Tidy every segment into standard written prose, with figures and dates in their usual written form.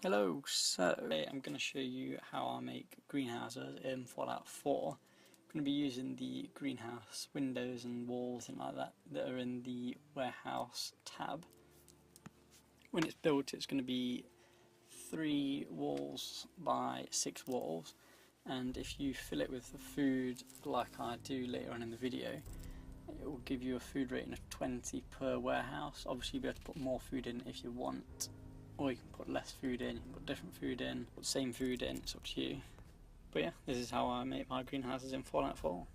Hello, so today I'm going to show you how I make greenhouses in Fallout 4. I'm going to be using the greenhouse windows and walls and like that are in the warehouse tab. When it's built, it's going to be 3 walls by 6 walls, and if you fill it with the food like I do later on in the video, it will give you a food rating of 20 per warehouse. Obviously you'll be able to put more food in if you want, or you can put less food in, you can put different food in, put the same food in, it's up to you. But yeah, this is how I make my greenhouses in Fallout 4.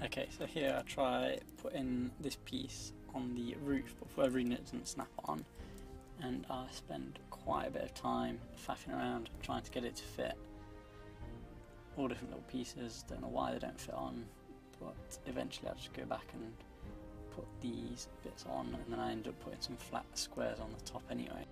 Okay, so here I try putting this piece on the roof, but for whatever reason it doesn't snap on, and I spend quite a bit of time faffing around trying to get it to fit. All different little pieces, don't know why they don't fit on, but eventually I just go back and put these bits on, and then I end up putting some flat squares on the top anyway.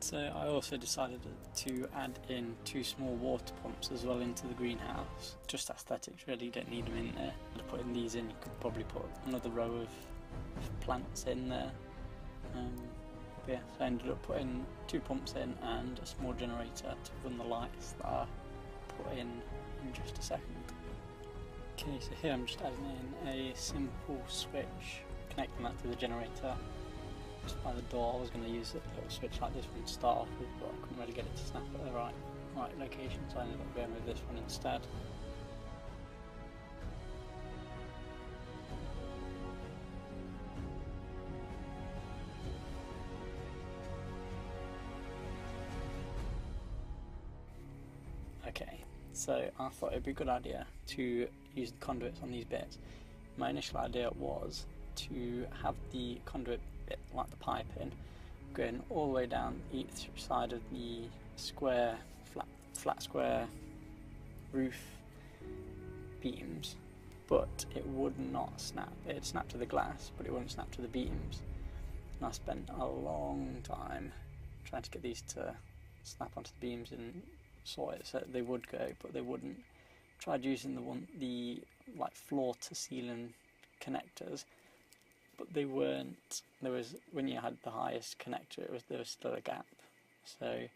So I also decided to add in 2 small water pumps as well into the greenhouse. Just aesthetics really, you don't need them in there. Putting these in, you could probably put another row of plants in there. But yeah, so I ended up putting 2 pumps in and a small generator to run the lights that I put in just a second. Okay, so here I'm just adding in a simple switch, connecting that to the generator. Just by the door. I was going to use a little switch like this one to start off with, but I couldn't really get it to snap at the right location, so I ended up going with this one instead. Okay, so I thought it'd be a good idea to use the conduits on these bits. My initial idea was to have the conduit bit, like the piping, going all the way down each side of the square, flat square roof beams, but it would not snap. It'd snap to the glass, but it wouldn't snap to the beams. And I spent a long time trying to get these to snap onto the beams and sort it so that they would go, but they wouldn't. Tried using the like floor to ceiling connectors, but they weren't. There was, when you had the highest connector, there was still a gap. So I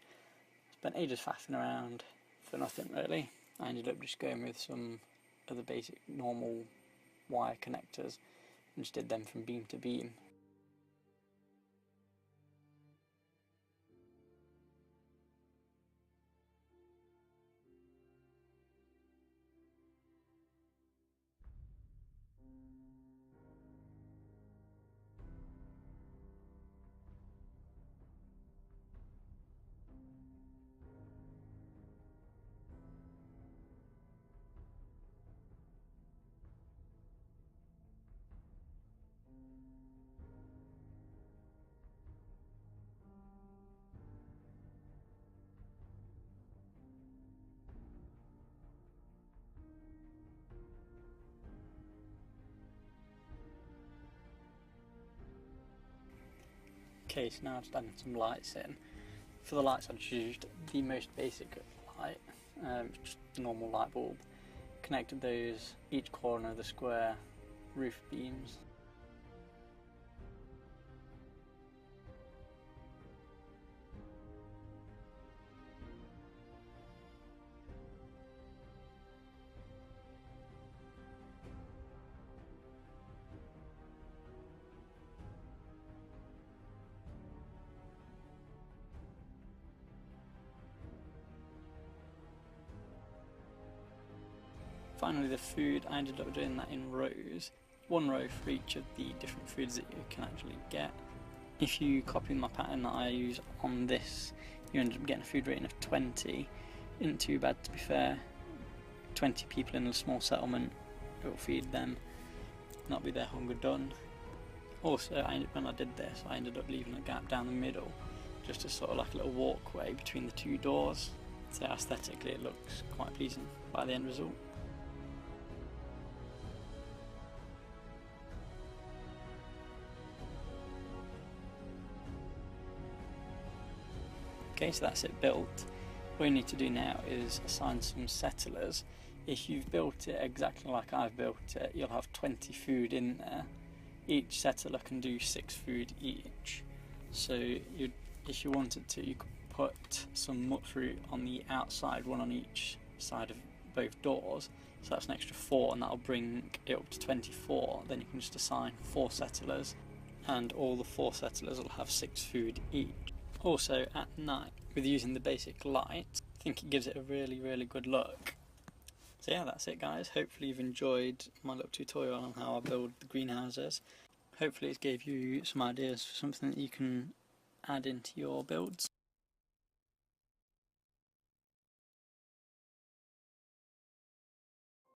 spent ages faffing around for nothing really. I ended up just going with some of the basic normal wire connectors and just did them from beam to beam. Okay, so now I'm just adding some lights in. For the lights I just used the most basic light, just a normal light bulb. Connected those each corner of the square roof beams. Finally, the food, I ended up doing that in rows, 1 row for each of the different foods that you can actually get. If you copy my pattern that I use on this, you end up getting a food rating of 20. Isn't too bad, to be fair. 20 people in a small settlement, it will feed them, that'll be their hunger done. Also, when I did this, I ended up leaving a gap down the middle just a sort of like a little walkway between the two doors. So aesthetically it looks quite pleasing by the end result. Okay, so that's it built. What you need to do now is assign some settlers. If you've built it exactly like I've built it, you'll have 20 food in there. Each settler can do 6 food each. So if you wanted to, you could put some mutt fruit on the outside, one on each side of both doors. So that's an extra 4, and that'll bring it up to 24. Then you can just assign 4 settlers, and all the 4 settlers will have 6 food each. Also at night, with using the basic light, I think it gives it a really good look. So yeah, that's it guys. Hopefully you've enjoyed my little tutorial on how I build the greenhouses. Hopefully it gave you some ideas for something that you can add into your builds.